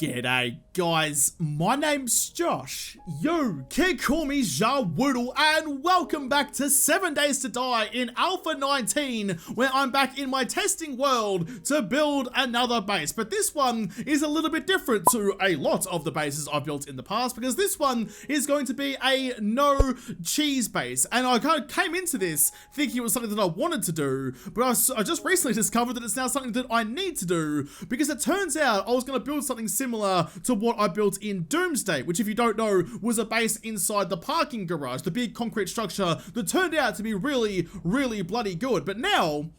G'day guys, my name's Josh. You can call me JaWoodle, and welcome back to 7 Days to Die in Alpha 19, where I'm back in my testing world to build another base. But this one is a little bit different to a lot of the bases I've built in the past, because this one is going to be a no cheese base. And I kind of came into this thinking it was something that I wanted to do, but I just recently discovered that it's now something that I need to do, because it turns out I was going to build something similar to what I built in Doomsday, which, if you don't know, was a base inside the parking garage, the big concrete structure that turned out to be really bloody good. But now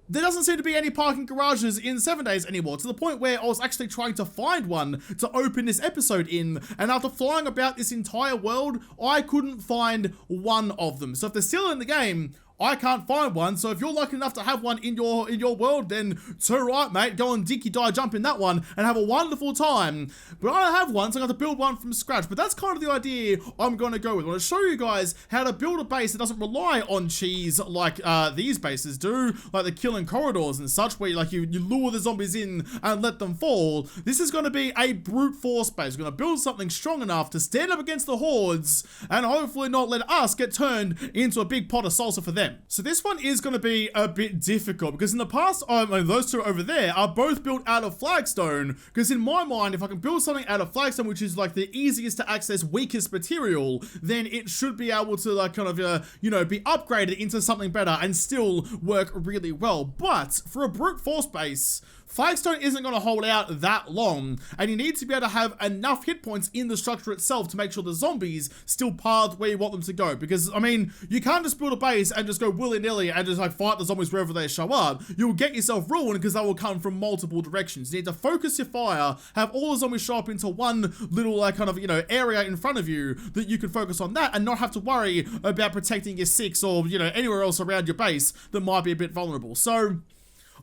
there doesn't seem to be any parking garages in 7 Days anymore, to the point where I was actually trying to find one to open this episode in, and after flying about this entire world, I couldn't find one of them. So if they're still in the game, I can't find one. So if you're lucky enough to have one in your world, then too right, mate. Go and dinky die jump in that one and have a wonderful time. But I don't have one, so I have to build one from scratch. But that's kind of the idea I'm going to go with. I want to show you guys how to build a base that doesn't rely on cheese like these bases do, like the killing corridors and such, where you lure the zombies in and let them fall. This is going to be a brute force base. We're going to build something strong enough to stand up against the hordes and hopefully not let us get turned into a big pot of salsa for them. So this one is going to be a bit difficult, because in the past, those two over there are both built out of flagstone, because in my mind, if I can build something out of flagstone, which is like the easiest to access, weakest material, then it should be able to be upgraded into something better and still work really well. But for a brute force base, flagstone isn't going to hold out that long, and you need to be able to have enough hit points in the structure itself to make sure the zombies still path where you want them to go. Because, I mean, you can't just build a base and just go willy-nilly and just fight the zombies wherever they show up. You'll get yourself ruined, because they will come from multiple directions. You need to focus your fire, have all the zombies show up into one little area in front of you that you can focus on that, and not have to worry about protecting your six or anywhere else around your base that might be a bit vulnerable. So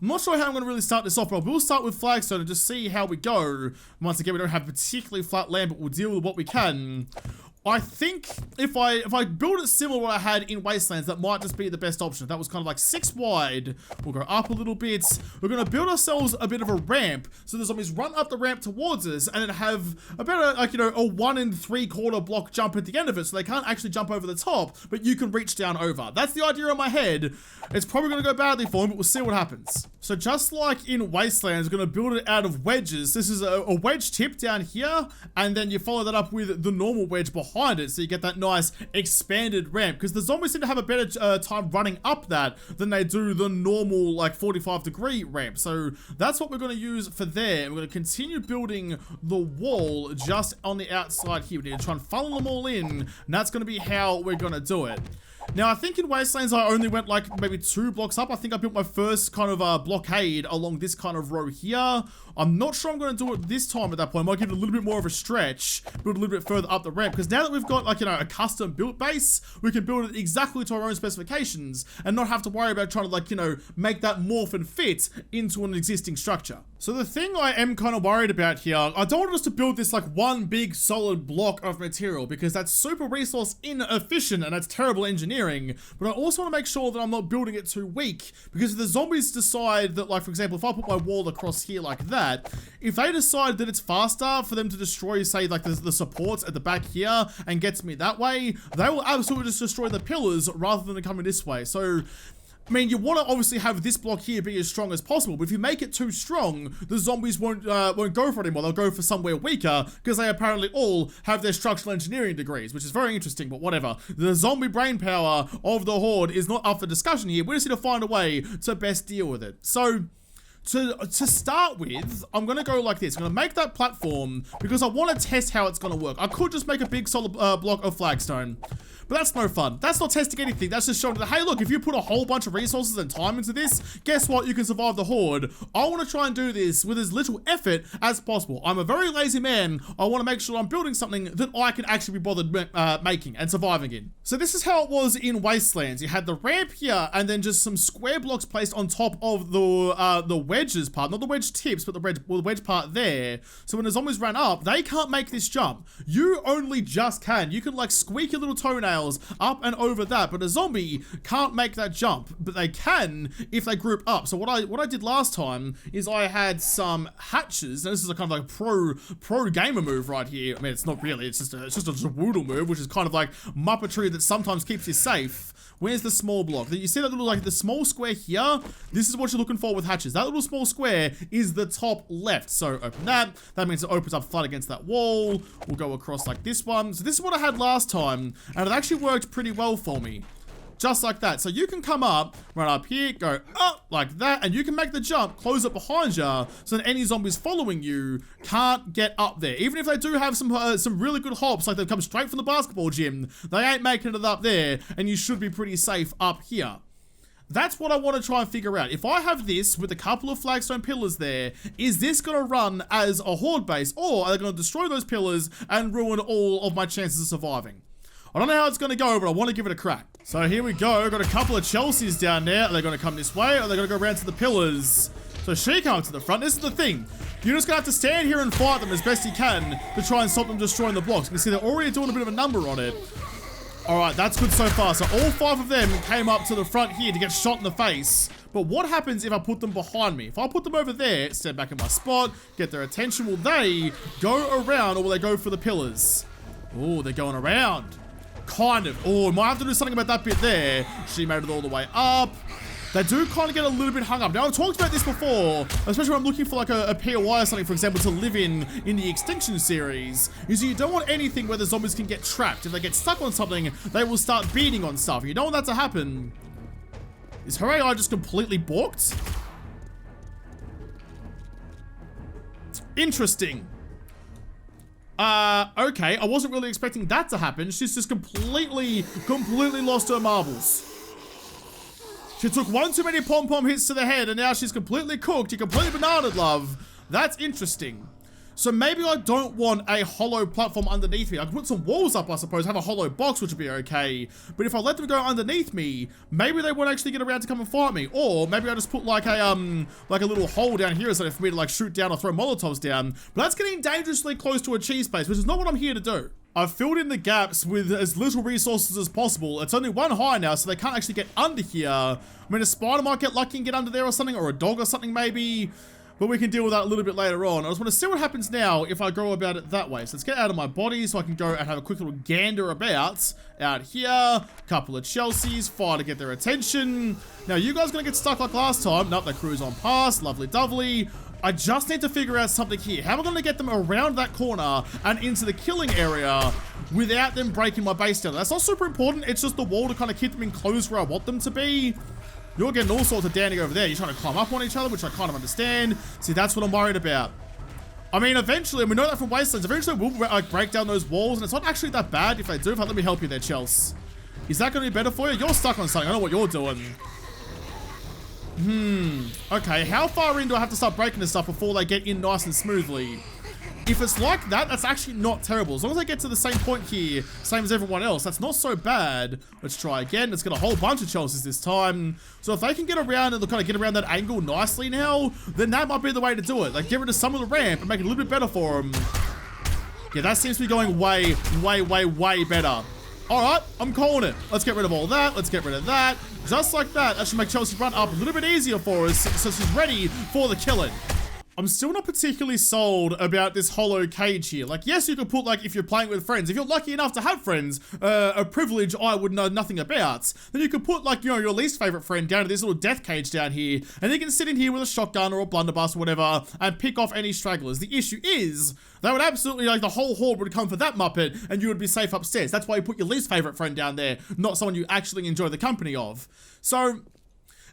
I'm not sure how I'm going to really start this off, but we'll start with flagstone and just see how we go. Once again, we don't have particularly flat land, but we'll deal with what we can. I think if I build it similar to what I had in Wastelands, that might just be the best option. That was kind of like 6 wide. We'll go up a little bit. We're going to build ourselves a bit of a ramp, so the zombies run up the ramp towards us, and then have about a 1 3/4 block jump at the end of it, so they can't actually jump over the top, but you can reach down over. That's the idea in my head. It's probably going to go badly for them, but we'll see what happens. So just like in Wastelands, we're going to build it out of wedges. This is a wedge tip down here, and then you follow that up with the normal wedge behind it, so you get that nice expanded ramp, because the zombies seem to have a better time running up that than they do the normal 45-degree ramp. So that's what we're going to use for there, and we're going to continue building the wall just on the outside here. We need to try and funnel them all in, and that's going to be how we're going to do it. Now, I think in Wastelands, I only went maybe 2 blocks up. I think I built my first kind of blockade along this kind of row here. I'm not sure I'm going to do it this time at that point. I might give it a little bit more of a stretch, build a little bit further up the ramp, because now that we've got a custom built base, we can build it exactly to our own specifications and not have to worry about trying to make that morph and fit into an existing structure. So the thing I am kind of worried about here, I don't want us to build this one big solid block of material, because that's super resource inefficient and that's terrible engineering. But I also want to make sure that I'm not building it too weak, because if the zombies decide that, for example, if I put my wall across here like that, if they decide that it's faster for them to destroy, say, the supports at the back here and gets me that way, they will absolutely just destroy the pillars rather than coming this way. So, I mean, you want to obviously have this block here be as strong as possible, but if you make it too strong, the zombies won't go for it anymore. They'll go for somewhere weaker, because they apparently all have their structural engineering degrees, which is very interesting, but whatever. The zombie brain power of the Horde is not up for discussion here. We just need to find a way to best deal with it. So to start with, I'm going to go like this. I'm going to make that platform, because I want to test how it's going to work. I could just make a big solid block of flagstone, but that's no fun. That's not testing anything. That's just showing that, hey, look, if you put a whole bunch of resources and time into this, guess what? You can survive the Horde. I want to try and do this with as little effort as possible. I'm a very lazy man. I want to make sure I'm building something that I can actually be bothered making and surviving in. So this is how it was in Wastelands. You had the ramp here, and then just some square blocks placed on top of the wedge wedges part, not the wedge tips, but the wedge part there. So when the zombies ran up, they can't make this jump. You only just can. You can like squeak your little toenails up and over that, but a zombie can't make that jump, but they can if they group up. So what I did last time is I had some hatches. Now this is a kind of like pro gamer move right here. I mean, it's not really, it's just a JaWoodle move, which is kind of like muppetry that sometimes keeps you safe. Where's the small block? You see that little, like the small square here? This is what you're looking for with hatches. That little small square is the top left. So open that. That means it opens up flat against that wall. We'll go across like this one. So this is what I had last time, and it actually worked pretty well for me. Just like that. So you can come up, run up here, go up like that, and you can make the jump, close it behind you, so that any zombies following you can't get up there. Even if they do have some really good hops, like they've come straight from the basketball gym, they ain't making it up there, and you should be pretty safe up here. That's what I want to try and figure out. If I have this with a couple of flagstone pillars there, is this going to run as a horde base, or are they going to destroy those pillars and ruin all of my chances of surviving? I don't know how it's going to go, but I want to give it a crack. So here we go. Got a couple of Chelseas down there. Are they going to come this way, or are they going to go around to the pillars? So she comes to the front. This is the thing. You're just going to have to stand here and fight them as best you can to try and stop them destroying the blocks. You can see they're already doing a bit of a number on it. All right, that's good so far. So all 5 of them came up to the front here to get shot in the face. But what happens if I put them behind me? If I put them over there, stand back in my spot, get their attention, will they go around or will they go for the pillars? Oh, they're going around. Kind of. Oh, might have to do something about that bit there. She made it all the way up. They do kind of get a little bit hung up. Now, I've talked about this before, especially when I'm looking for like a POI or something, for example, to live in the Extinction series, is you don't want anything where the zombies can get trapped. If they get stuck on something, they will start beating on stuff. You don't want that to happen. Is her AI just completely balked? Interesting. Okay, I wasn't really expecting that to happen. She's just completely lost her marbles. She took one too many pom-pom hits to the head, and now she's completely cooked. You're completely bananaed, love. That's interesting. So maybe I don't want a hollow platform underneath me. I can put some walls up, I suppose, have a hollow box, which would be okay. But if I let them go underneath me, maybe they won't actually get around to come and fight me. Or maybe I just put like a little hole down here or something for me to like shoot down or throw Molotovs down. But that's getting dangerously close to a cheese base, which is not what I'm here to do. I've filled in the gaps with as little resources as possible. It's only 1 high now, so they can't actually get under here. I mean, a spider might get lucky and get under there or something, or a dog or something maybe. But we can deal with that a little bit later on. I just want to see what happens now if I go about it that way. So let's get out of my body so I can go and have a quick little gander about. Out here, couple of Chelseas, fire to get their attention. Now, you guys gonna get stuck like last time. Nope, they cruise on past, lovely dovely. I just need to figure out something here. How am I gonna get them around that corner and into the killing area without them breaking my base down? That's not super important. It's just the wall to kind of keep them enclosed where I want them to be. You're getting all sorts of dandy over there. You're trying to climb up on each other, which I kind of understand. See, that's what I'm worried about. I mean, eventually, and we know that from Wastelands, eventually we'll like, break down those walls, and it's not actually that bad if they do. Let me help you there, Chels. Is that going to be better for you? You're stuck on something. I know what you're doing. Okay, how far in do I have to start breaking this stuff before they get in nice and smoothly? If it's like that, that's actually not terrible. As long as I get to the same point here, same as everyone else, that's not so bad. Let's try again. Let's get a whole bunch of Chelseas this time. So if they can get around and kind of get around that angle nicely now, then that might be the way to do it. Like, get rid of some of the ramp and make it a little bit better for them. Yeah, that seems to be going way better. All right, I'm calling it. Let's get rid of all that. Let's get rid of that. Just like that. That should make Chelsea run up a little bit easier for us, so she's ready for the killing. I'm still not particularly sold about this hollow cage here. Like, yes, you could put, like, if you're playing with friends, if you're lucky enough to have friends, a privilege I would know nothing about, then you could put, like, you know, your least favorite friend down to this little death cage down here, and they can sit in here with a shotgun or a blunderbuss or whatever, and pick off any stragglers. The issue is, they would absolutely, like, the whole horde would come for that muppet, and you would be safe upstairs. That's why you put your least favorite friend down there, not someone you actually enjoy the company of. So,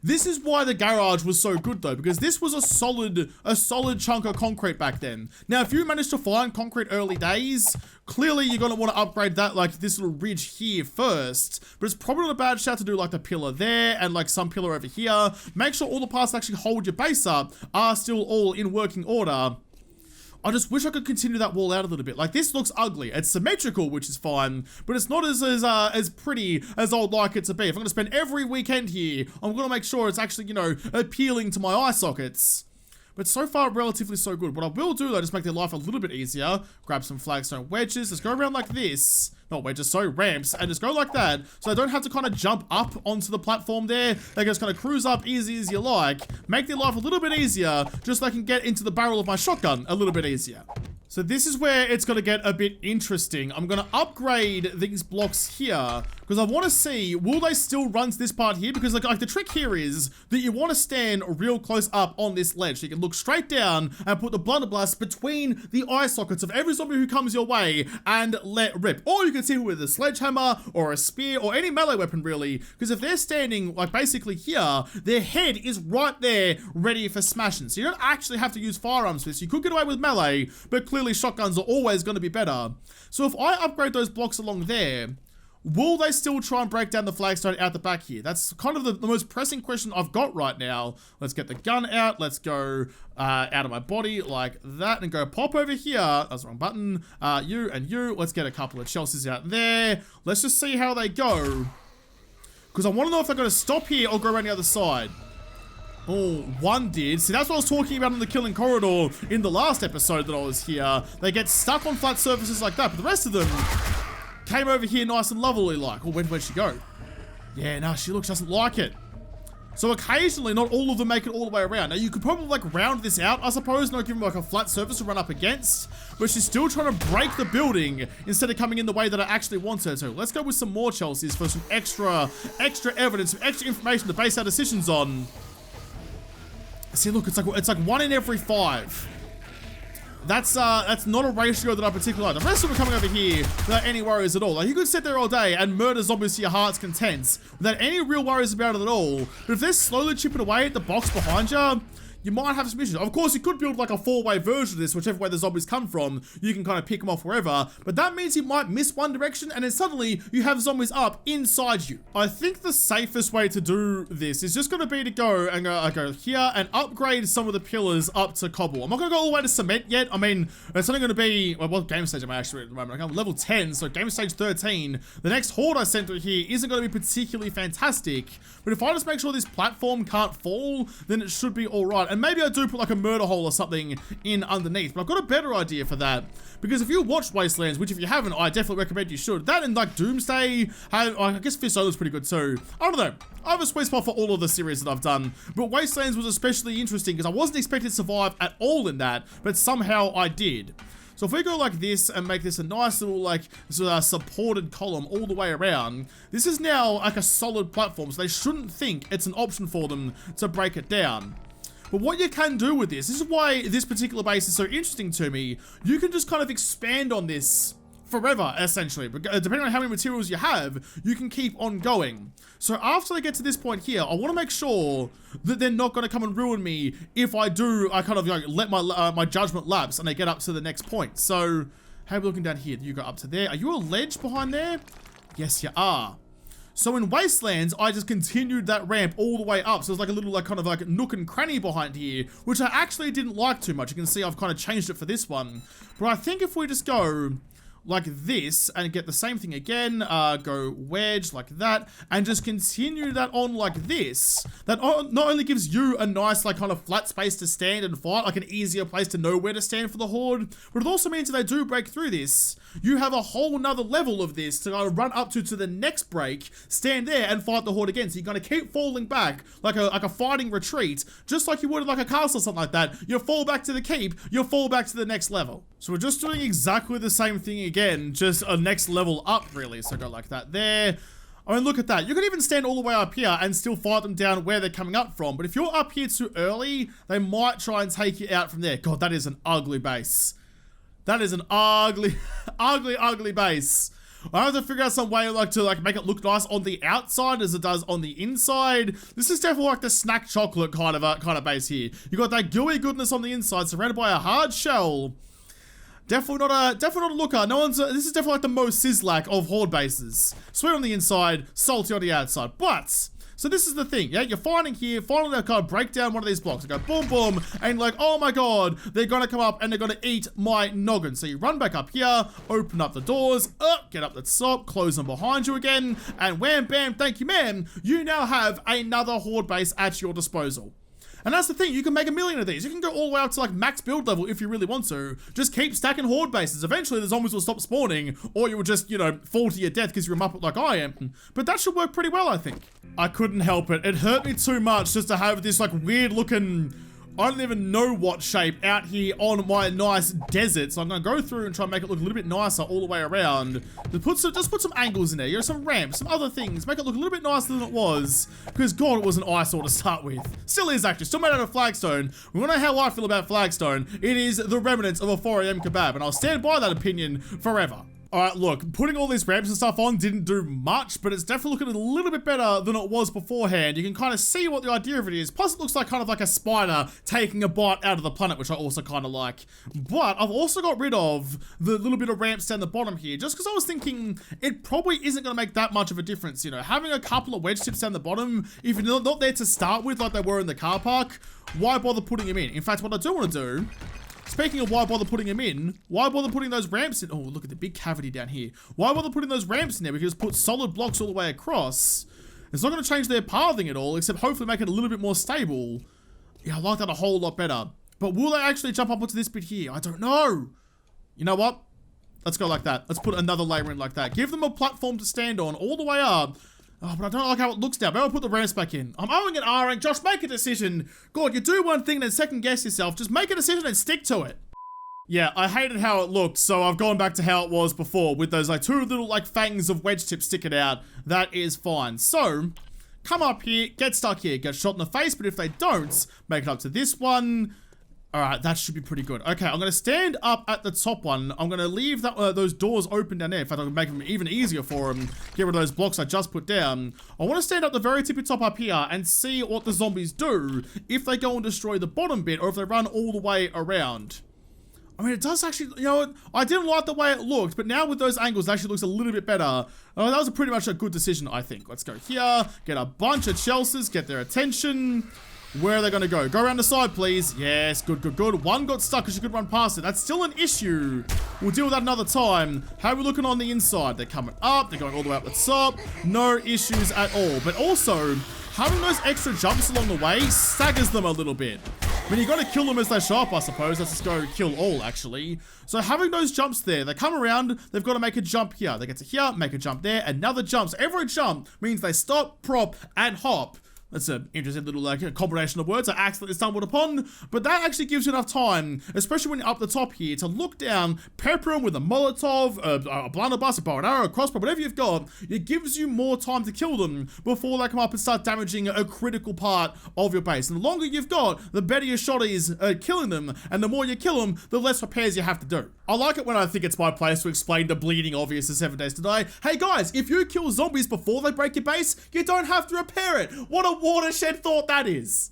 this is why the garage was so good though, because this was a solid chunk of concrete back then. Now, if you managed to find concrete early days, clearly you're going to want to upgrade that, like this little ridge here first, but it's probably not a bad shout to do like the pillar there and like some pillar over here. Make sure all the parts that actually hold your base up are still all in working order. I just wish I could continue that wall out a little bit. Like, this looks ugly. It's symmetrical, which is fine, but it's not as pretty as I would like it to be. If I'm going to spend every weekend here, I'm going to make sure it's actually, you know, appealing to my eye sockets. But so far, relatively so good. What I will do, though, just make their life a little bit easier. Grab some flagstone wedges. Let's go around like this. Not wedges, sorry, ramps. And just go like that. So I don't have to kind of jump up onto the platform there. They can just kind of cruise up easy as you like. Make their life a little bit easier, just so I can get into the barrel of my shotgun a little bit easier. So this is where it's going to get a bit interesting. I'm going to upgrade these blocks here because I want to see, will they still run to this part here? Because like the trick here is that you want to stand real close up on this ledge. So you can look straight down and put the blunderbuss between the eye sockets of every zombie who comes your way and let rip. Or you can see with a sledgehammer or a spear or any melee weapon really. Because if they're standing like basically here, their head is right there ready for smashing. So you don't actually have to use firearms for this. You could get away with melee, but clearly shotguns are always going to be better. So if I upgrade those blocks along there, will they still try and break down the flagstone out the back here? That's kind of the most pressing question I've got right now. Let's get the gun out. Let's go out of my body like that and go pop over here. That's the wrong button. You and you. Let's get a couple of Chelseas out there. Let's just see how they go. Because I want to know if they're going to stop here or go around the other side. Oh, one did. See, that's what I was talking about in the killing corridor in the last episode that I was here. They get stuck on flat surfaces like that, but the rest of them came over here nice and lovely like. Oh, where'd she go? Yeah, no, she doesn't like it. So occasionally, not all of them make it all the way around. Now, you could probably like round this out, I suppose, not give them like a flat surface to run up against, but she's still trying to break the building instead of coming in the way that I actually want her to. Let's go with some more Chelseas for some extra evidence, some extra information to base our decisions on. See, look, it's like 1 in every 5. That's not a ratio that I particularly like. The rest of them are coming over here without any worries at all. Like, you could sit there all day and murder zombies to your heart's content without any real worries about it at all. But if they're slowly chipping away at the box behind you, you might have some issues. Of course, you could build like a 4-way version of this, whichever way the zombies come from, you can kind of pick them off wherever, but that means you might miss one direction and then suddenly you have zombies up inside you. I think the safest way to do this is just going to be to go and go here and upgrade some of the pillars up to cobble. I'm not going to go all the way to cement yet. I mean, it's only going to be, well, what game stage am I actually at the moment? I'm level 10, so game stage 13. The next horde I sent through here isn't going to be particularly fantastic, but if I just make sure this platform can't fall, then it should be all right. And maybe I do put like a murder hole or something in underneath, but I've got a better idea for that. Because if you watched Wastelands, which if you haven't, I definitely recommend you should. That and like Doomsday, I guess Fist Solo's pretty good too. I don't know. I have a sweet spot for all of the series that I've done, but Wastelands was especially interesting because I wasn't expecting to survive at all in that, but somehow I did. So if we go like this and make this a nice little like sort of supported column all the way around, this is now like a solid platform, so they shouldn't think it's an option for them to break it down. But what you can do with this is why this particular base is so interesting to me. You can just kind of expand on this forever, essentially. Depending on how many materials you have, you can keep on going. So after they get to this point here, I want to make sure that they're not going to come and ruin me if I kind of like let my judgment lapse and they get up to the next point. So how are we looking down here? You go up to there. Are you a ledge behind there? Yes, you are. So in Wastelands, I just continued that ramp all the way up. So there's like a little like kind of like nook and cranny behind here, which I actually didn't like too much. You can see I've kind of changed it for this one. But I think if we just go like this and get the same thing again, go wedge like that and just continue that on like this, that not only gives you a nice like kind of flat space to stand and fight, like an easier place to know where to stand for the horde, but it also means if they do break through this, you have a whole nother level of this to kind of run up to the next break, stand there and fight the horde again. So you're going to keep falling back like a fighting retreat, just like you would in like a castle or something like that. You fall back to the keep, you fall back to the next level. So we're just doing exactly the same thing again, just a next level up really. So go like that there. I mean, look at that. You can even stand all the way up here and still fight them down where they're coming up from. But if you're up here too early, they might try and take you out from there. God, that is an ugly base. That is an ugly, ugly base. I have to figure out some way like to like make it look nice on the outside as it does on the inside. This is definitely like the snack chocolate kind of base here. You got that gooey goodness on the inside, surrounded by a hard shell. Definitely not a looker. This is definitely like the most Sizzlack of horde bases. Sweet on the inside, salty on the outside. But so this is the thing, yeah? You're finding here, finally they kind of break down one of these blocks. They go boom, boom, and like, oh my god, they're gonna come up and they're gonna eat my noggin. So you run back up here, open up the doors, get up the top, close them behind you again, and wham, bam, thank you, ma'am. You now have another horde base at your disposal. And that's the thing, you can make a million of these. You can go all the way up to like max build level if you really want to. Just keep stacking horde bases. Eventually the zombies will stop spawning, or you will just, you know, fall to your death because you're a muppet like I am. But that should work pretty well, I think. I couldn't help it. It hurt me too much just to have this like weird looking, I don't even know what shape out here on my nice desert. So I'm gonna go through and try and make it look a little bit nicer all the way around. Just put some angles in there, you know, some ramps, some other things. Make it look a little bit nicer than it was. Because God, it was an eyesore to start with. Still is actually, still made out of flagstone. We wanna know how I feel about flagstone. It is the remnants of a 4 AM kebab, and I'll stand by that opinion forever. Alright, look, putting all these ramps and stuff on didn't do much, but it's definitely looking a little bit better than it was beforehand. You can kind of see what the idea of it is. Plus, it looks like kind of like a spider taking a bite out of the planet, which I also kind of like. But I've also got rid of the little bit of ramps down the bottom here, just because I was thinking it probably isn't going to make that much of a difference. You know, having a couple of wedge tips down the bottom, if you're not there to start with like they were in the car park, why bother putting them in? In fact, what I do want to do, speaking of why bother putting them in, why bother putting those ramps in? Oh, look at the big cavity down here. Why bother putting those ramps in there? We can just put solid blocks all the way across. It's not going to change their pathing at all, except hopefully make it a little bit more stable. Yeah, I like that a whole lot better. But will they actually jump up onto this bit here? I don't know. You know what? Let's go like that. Let's put another layer in like that. Give them a platform to stand on all the way up. Oh, but I don't like how it looks now. Maybe I'll put the ramps back in. I'm owing an R rank. Josh, make a decision. God, you do one thing, then second guess yourself. Just make a decision and stick to it. Yeah, I hated how it looked, so I've gone back to how it was before with those like two little like fangs of wedge tips sticking out. That is fine. So, come up here, get stuck here, get shot in the face, but if they don't, make it up to this one. Alright, that should be pretty good. Okay, I'm going to stand up at the top one. I'm going to leave that those doors open down there. In fact, I'm going to make them even easier for them. Get rid of those blocks I just put down. I want to stand up the very tippy top up here and see what the zombies do if they go and destroy the bottom bit or if they run all the way around. I mean, it does actually, you know, I didn't like the way it looked, but now with those angles, it actually looks a little bit better. That was pretty much a good decision, I think. Let's go here, get a bunch of Chelseas, get their attention. Where are they going to go? Go around the side, please. Yes, good, good, good. One got stuck because she could run past it. That's still an issue. We'll deal with that another time. How are we looking on the inside? They're coming up. They're going all the way up the top. No issues at all. But also, having those extra jumps along the way staggers them a little bit. I mean, you got to kill them as they show up, I suppose. Let's just go kill all, actually. So having those jumps there, they come around, they've got to make a jump here. They get to here, make a jump there, another jump. So every jump means they stop, prop, and hop. That's an interesting little like combination of words I accidentally stumbled upon, but that actually gives you enough time, especially when you're up the top here, to look down, pepper them with a Molotov, a blunderbuss, a bow and arrow, a crossbow, whatever you've got. It gives you more time to kill them before they come up and start damaging a critical part of your base. And the longer you've got, the better your shot is at killing them, and the more you kill them, the less repairs you have to do. I like it when I think it's my place to explain the bleeding obvious of 7 Days to Die. Hey guys, if you kill zombies before they break your base, you don't have to repair it. What a watershed thought that is.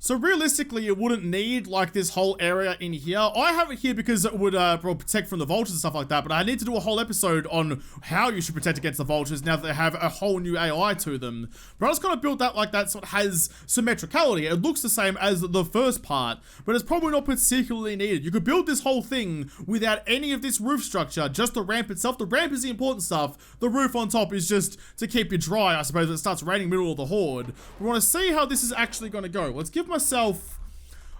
So realistically, you wouldn't need like this whole area in here. I have it here because it would protect from the vultures and stuff like that, but I need to do a whole episode on how you should protect against the vultures now that they have a whole new AI to them. But I just kind of built that like that so it has symmetricality. It looks the same as the first part, but it's probably not particularly needed. You could build this whole thing without any of this roof structure, just the ramp itself. The ramp is the important stuff. The roof on top is just to keep you dry, I suppose, if it starts raining middle of the horde. We want to see how this is actually going to go. Let's give myself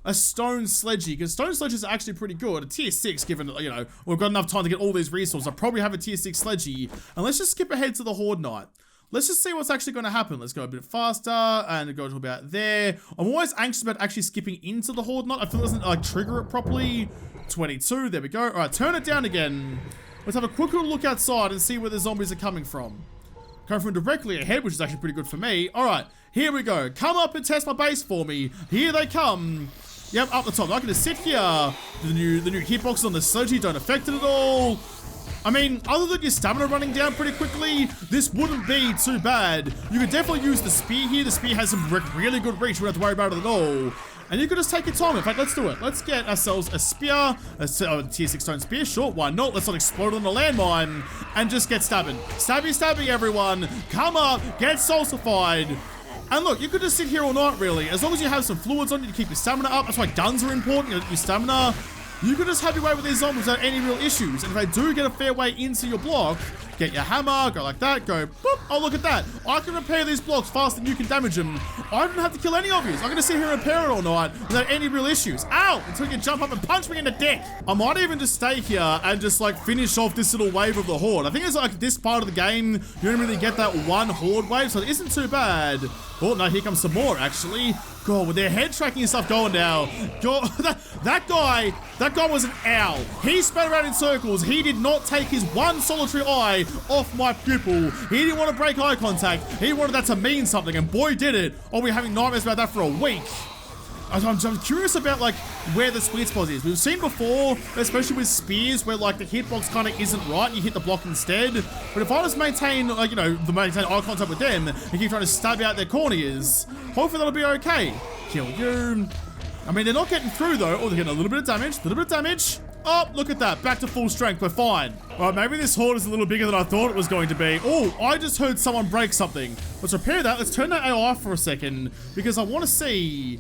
a stone sledgy, because stone sledges are actually pretty good. A tier 6, given, you know, we've got enough time to get all these resources. I probably have a tier 6 sledgy. And let's just skip ahead to the horde night. Let's just see what's actually going to happen. Let's go a bit faster and go to about there. I'm always anxious about actually skipping into the horde night. I feel it doesn't like trigger it properly. 22, there we go. All right, turn it down again. Let's have a quick little look outside and see where the zombies are coming from. Coming from directly ahead, which is actually pretty good for me. All right, here we go. Come up and test my base for me. Here they come. Yep, up the top. I can just sit here. The new hitboxes on the sledgy don't affect it at all. I mean, other than your stamina running down pretty quickly, this wouldn't be too bad. You could definitely use the spear here. The spear has some really good reach. We don't have to worry about it at all. And you could just take your time. In fact, let's do it. Let's get ourselves a spear, a tier 6 stone spear. Sure, why not? Let's not explode on the landmine and just get stabbing. Stabby, stabby, everyone. Come up, get salsified. And look, you could just sit here all night, really. As long as you have some fluids on you to keep your stamina up. That's why guns are important, your stamina. You could just have your way with these zombies without any real issues. And if they do get a fair way into your block, Get your hammer, go like that, go boop. Oh, look at that. I can repair these blocks faster than you can damage them. I don't have to kill any of you. I'm going to sit here and repair it all night without any real issues. Ow! Until you can jump up and punch me in the dick. I might even just stay here and just like finish off this little wave of the horde. I think it's like this part of the game, you don't really get that one horde wave, so it isn't too bad. Oh, no, here comes some more, actually. God, with their head tracking and stuff going now. God, that guy was an owl. He sped around in circles. He did not take his one solitary eye off my pupil. He didn't want to break eye contact. He wanted that to mean something, and boy did it. I'll be having nightmares about that for a week. I'm curious about like where the sweet spot is. We've seen before, especially with spears, where like the hitbox kind of isn't right. You hit the block instead. But if I just maintain like, you know, maintain eye contact with them and keep trying to stab out their corneas, hopefully that'll be okay. Kill you. I mean, they're not getting through though. Oh, they're getting a little bit of damage. Oh, look at that. Back to full strength. We're fine. Well, maybe this horde is a little bigger than I thought it was going to be. Oh, I just heard someone break something. Let's repair that. Let's turn that AI off for a second because I want to see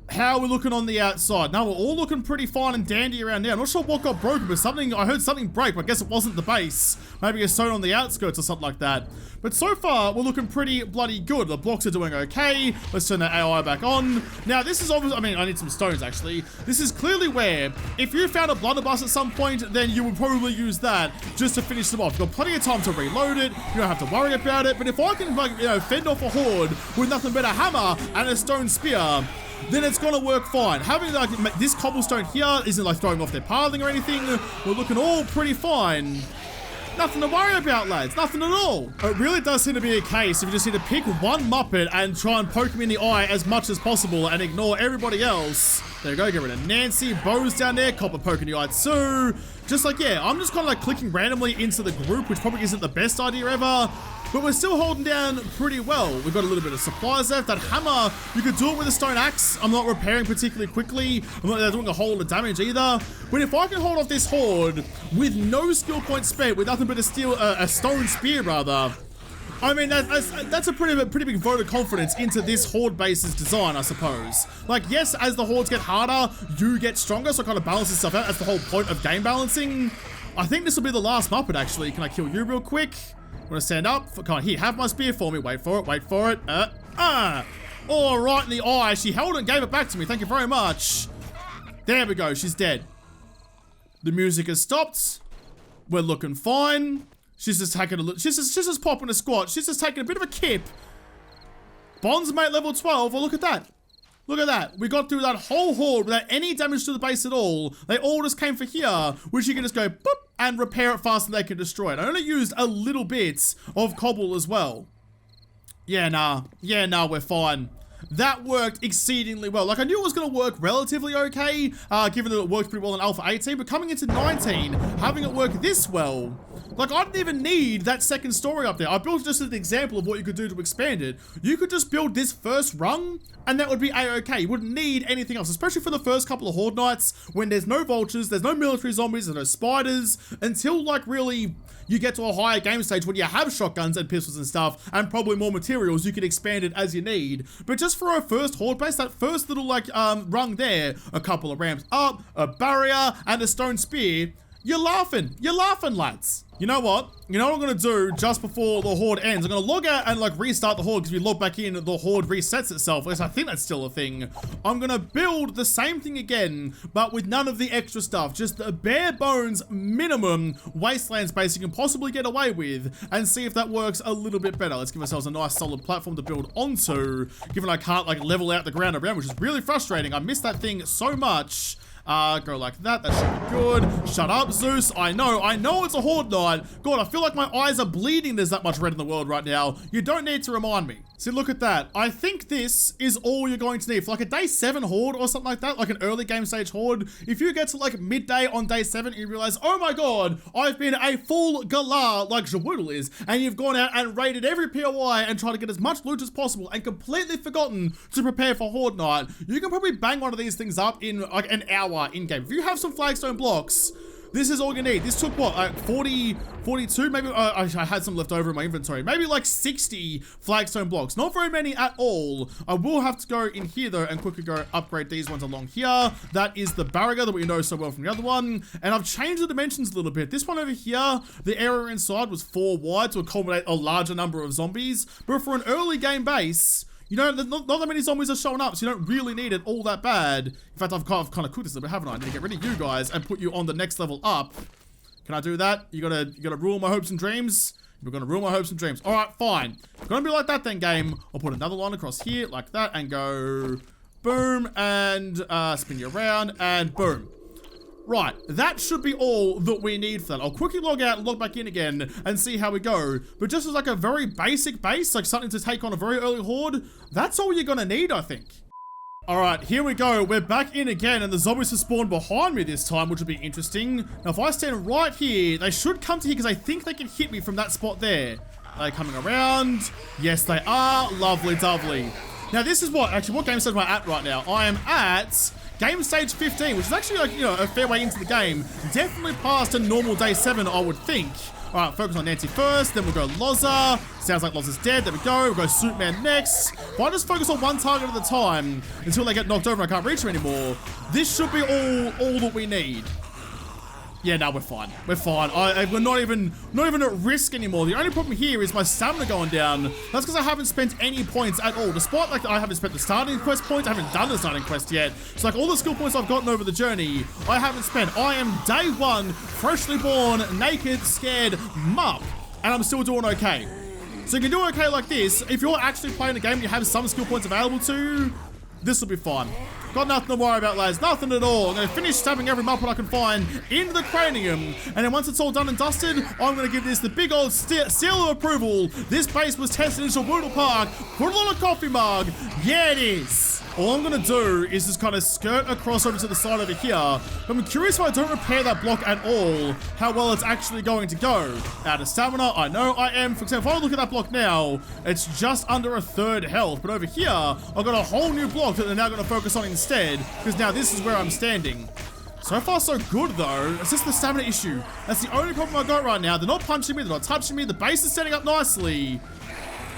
how we're looking on the outside. Now we're all looking pretty fine and dandy around there. I'm not sure what got broken, but I heard something break, but I guess it wasn't the base. Maybe a stone on the outskirts or something like that. But so far, we're looking pretty bloody good. The blocks are doing okay. Let's turn that AI back on. Now, this is obviously, I mean, I need some stones, actually. This is clearly where, if you found a blunderbuss at some point, then you would probably use that just to finish them off. You've got plenty of time to reload it. You don't have to worry about it. But if I can, like, you know, fend off a horde with nothing but a hammer and a stone spear, then it's gonna work fine. Having like this cobblestone here isn't like throwing off their pathing or anything. We're looking all pretty fine. Nothing to worry about, lads. Nothing at all. It really does seem to be a case if you just need to pick one Muppet and try and poke him in the eye as much as possible and ignore everybody else. There you go. Get rid of Nancy. Bo's down there. Copper poking the eye too. Just like, yeah, I'm just kind of like clicking randomly into the group, which probably isn't the best idea ever. But we're still holding down pretty well. We've got a little bit of supplies left. That hammer, you could do it with a stone axe. I'm not repairing particularly quickly. I'm not doing a whole lot of damage either. But if I can hold off this horde with no skill points spent, with nothing but a stone spear rather, I mean, that's a pretty big vote of confidence into this horde base's design, I suppose. Like, yes, as the hordes get harder, you get stronger, so it kind of balances stuff out. That's the whole point of game balancing. I think this will be the last Muppet, actually. Can I kill you real quick? I'm gonna stand up. Come on, here, have my spear for me. Wait for it. Oh, right in the eye. She held it and gave it back to me. Thank you very much. There we go. She's dead. The music has stopped. We're looking fine. She's just taking a look. She's just popping a squat. She's just taking a bit of a kip. Bonds mate level 12. Well, look at that. Look at that. We got through that whole horde without any damage to the base at all. They all just came for here, which you can just go boop and repair it faster than they can destroy it. I only used a little bit of cobble as well. Yeah, nah, we're fine. That worked exceedingly well. Like, I knew it was going to work relatively okay, given that it worked pretty well in Alpha 18, but coming into 19, having it work this well, like, I didn't even need that second story up there. I built just an example of what you could do to expand it. You could just build this first rung, and that would be a-okay. You wouldn't need anything else, especially for the first couple of horde nights, when there's no vultures, there's no military zombies, there's no spiders, until, like, really you get to a higher game stage when you have shotguns and pistols and stuff, and probably more materials, you can expand it as you need. But just for our first horde base, that first little, like, rung there, a couple of ramps up, a barrier, and a stone spear, you're laughing, lads. You know what I'm gonna do just before the horde ends? I'm gonna log out and like restart the horde, because we log back in, the horde resets itself. At least I think that's still a thing. I'm gonna build the same thing again, but with none of the extra stuff. Just the bare bones minimum wasteland space you can possibly get away with, and see if that works a little bit better. Let's give ourselves a nice solid platform to build onto, given I can't like level out the ground around, which is really frustrating. I miss that thing so much. Go like that. That should be good. Shut up, Zeus. I know it's a horde night. God, I feel like my eyes are bleeding. There's that much red in the world right now. You don't need to remind me. See, look at that. I think this is all you're going to need. For like a day 7 horde or something like that, like an early game stage horde, if you get to like midday on day 7 and you realize, oh my god, I've been a full galah like JaWoodle is, and you've gone out and raided every POI and tried to get as much loot as possible and completely forgotten to prepare for horde night, you can probably bang one of these things up in like an hour in-game. If you have some flagstone blocks, This is all you need. This took what, like 40, 42? Maybe I had some left over in my inventory. Maybe like 60 flagstone blocks. Not very many at all. I will have to go in here though and quickly go upgrade these ones along here. That is the barrier that we know so well from the other one. And I've changed the dimensions a little bit. This one over here, the area inside was 4 wide to accommodate a larger number of zombies. But for an early game base, you know, not that many zombies are showing up, so you don't really need it all that bad. In fact, I've kind of cooked this a little bit, haven't I? I need to get rid of you guys and put you on the next level up. Can I do that? You gotta rule my hopes and dreams? You're gonna rule my hopes and dreams. All right, fine. Gonna be like that then, game. I'll put another line across here like that and go boom and spin you around and boom. Right, that should be all that we need for that. I'll quickly log out and log back in again and see how we go. But just as like a very basic base, like something to take on a very early horde, that's all you're gonna need, I think. All right, here we go. We're back in again and the zombies have spawned behind me this time, which will be interesting. Now, if I stand right here, they should come to here because I think they can hit me from that spot there. Are they coming around? Yes, they are. Lovely, lovely. Now, this is what game stage am I at right now? I am at game stage 15, which is actually like, you know, a fair way into the game. Definitely past a normal day 7, I would think. All right, focus on Nancy first, then we'll go Loza. Sounds like Loza's dead, there we go. We'll go Suitman next. If I just focus on one target at a time until they get knocked over and I can't reach them anymore, this should be all that we need. Yeah, no, we're fine. We're fine. We're not even at risk anymore. The only problem here is my stamina going down. That's because I haven't spent any points at all. Despite like I haven't spent the starting quest points, I haven't done the starting quest yet. So like all the skill points I've gotten over the journey, I haven't spent. I am day 1, freshly born, naked, scared, mup, and I'm still doing okay. So you can do okay like this. If you're actually playing a game and you have some skill points available to, this will be fine. Got nothing to worry about, lads. Nothing at all. I'm going to finish stabbing every muppet I can find into the cranium. And then once it's all done and dusted, I'm going to give this the big old seal of approval. This base was tested in JaWoodle Park. Put it on a coffee mug. Yeah, it is. All I'm going to do is just kind of skirt across over to the side over here. I'm curious if I don't repair that block at all, how well it's actually going to go. Out of stamina, I know I am. For example, if I look at that block now, it's just under a 1/3 health. But over here, I've got a whole new block that they're now going to focus on instead, because now this is where I'm standing. So far so good though. It's just the stamina issue. That's the only problem I got right now. They're not punching me, they're not touching me. The base is setting up nicely.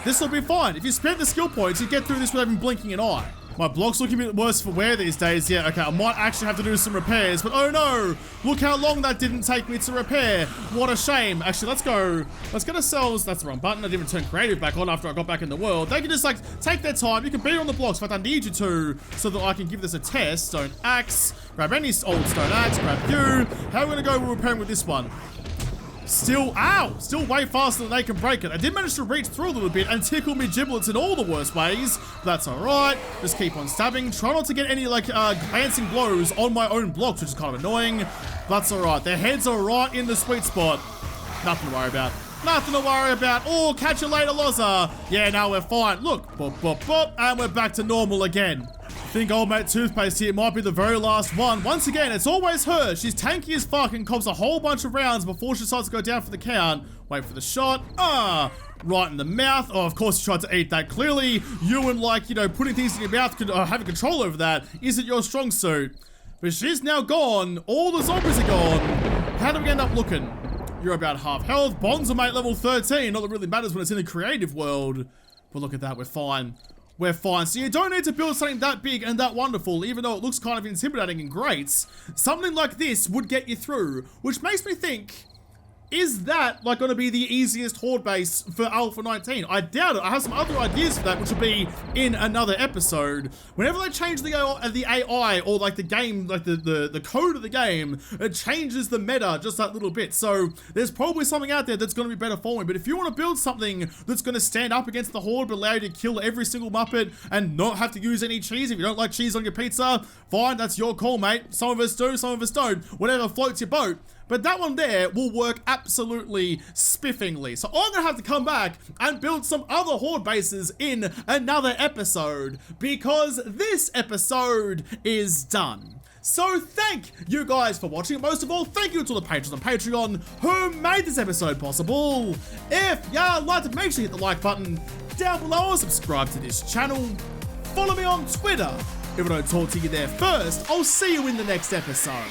This will be fine. If you spend the skill points, you get through this without even blinking an eye. My block's looking a bit worse for wear these days. Yeah, okay, I might actually have to do some repairs, but oh no! Look how long that didn't take me to repair. What a shame. Actually, let's get ourselves, that's the wrong button. I didn't even turn creative back on after I got back in the world. They can just like, take their time. You can beat on the blocks, in fact, I need you to, so that I can give this a test. Stone axe, grab any old stone axe, grab you. How are we gonna go with repairing with this one? Still, ow! Still way faster than they can break it. I did manage to reach through a little bit and tickle me giblets in all the worst ways. But that's alright. Just keep on stabbing. Try not to get any, like, glancing blows on my own blocks, which is kind of annoying. That's alright. Their heads are right in the sweet spot. Nothing to worry about. Nothing to worry about. Oh, catch you later, Loza. Yeah, now we're fine. Look, boop, boop, boop, and we're back to normal again. I think old mate Toothpaste here might be the very last one. Once again, it's always her. She's tanky as fuck and cops a whole bunch of rounds before she decides to go down for the count. Wait for the shot. Right in the mouth. Oh, of course you tried to eat that. Clearly, you and like, you know, putting things in your mouth, having control over that isn't your strong suit. But she's now gone. All the zombies are gone. How do we end up looking? You're about half health. Bonds are mate level 13. Not that it really matters when it's in the creative world. But look at that, we're fine. We're fine. So you don't need to build something that big and that wonderful, even though it looks kind of intimidating and great. Something like this would get you through, which makes me think, is that like going to be the easiest horde base for Alpha 19? I doubt it. I have some other ideas for that, which will be in another episode. Whenever they change the AI or like the game, like the code of the game, it changes the meta just that little bit. So there's probably something out there that's going to be better for me. But if you want to build something that's going to stand up against the horde, but allow you to kill every single Muppet and not have to use any cheese, if you don't like cheese on your pizza, fine, that's your call, mate. Some of us do, some of us don't. Whatever floats your boat. But that one there will work absolutely spiffingly. So I'm gonna have to come back and build some other horde bases in another episode, because this episode is done. So thank you guys for watching. Most of all, thank you to the patrons on Patreon who made this episode possible. If you liked it, make sure you hit the like button down below, subscribe to this channel, follow me on Twitter. If I don't talk to you there first, I'll see you in the next episode.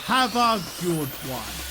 have a good one.